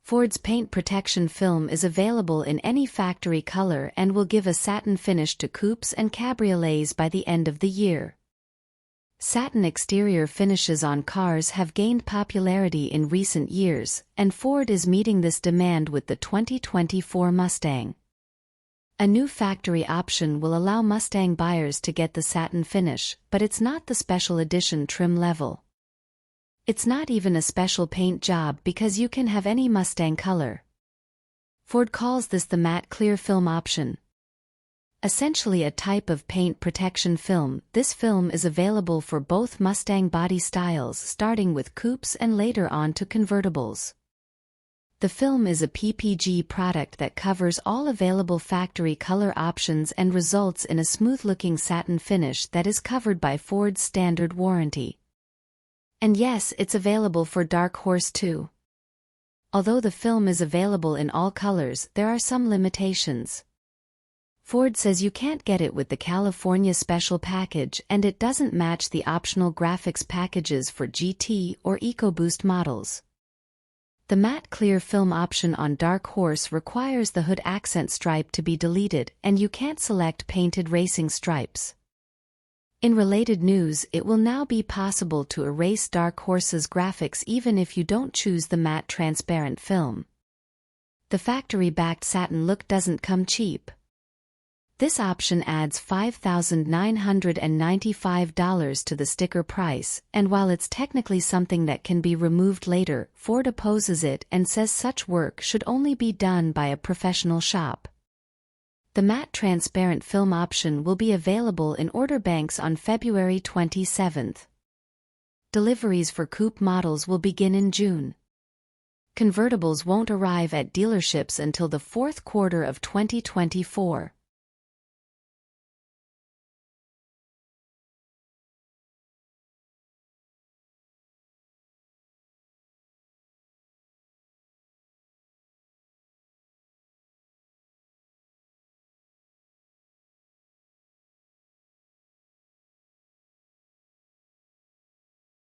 Ford's paint protection film is available in any factory color and will give a satin finish to coupes and cabriolets by the end of the year. Satin exterior finishes on cars have gained popularity in recent years, and Ford is meeting this demand with the 2024 Mustang. A new factory option will allow Mustang buyers to get the satin finish, but it's not the special edition trim level. It's not even a special paint job because you can have any Mustang color. Ford calls this the matte clear film option. Essentially a type of paint protection film, this film is available for both Mustang body styles starting with coupes and later on to convertibles. The film is a PPG product that covers all available factory color options and results in a smooth-looking satin finish that is covered by Ford's standard warranty. And yes, it's available for Dark Horse too. Although the film is available in all colors, there are some limitations. Ford says you can't get it with the California Special Package and it doesn't match the optional graphics packages for GT or EcoBoost models. The matte clear film option on Dark Horse requires the hood accent stripe to be deleted and you can't select painted racing stripes. In related news, it will now be possible to erase Dark Horse's graphics even if you don't choose the matte transparent film. The factory-backed satin look doesn't come cheap. This option adds $5,995 to the sticker price, and while it's technically something that can be removed later, Ford opposes it and says such work should only be done by a professional shop. The matte transparent film option will be available in order banks on February 27th. Deliveries for coupe models will begin in June. Convertibles won't arrive at dealerships until the fourth quarter of 2024.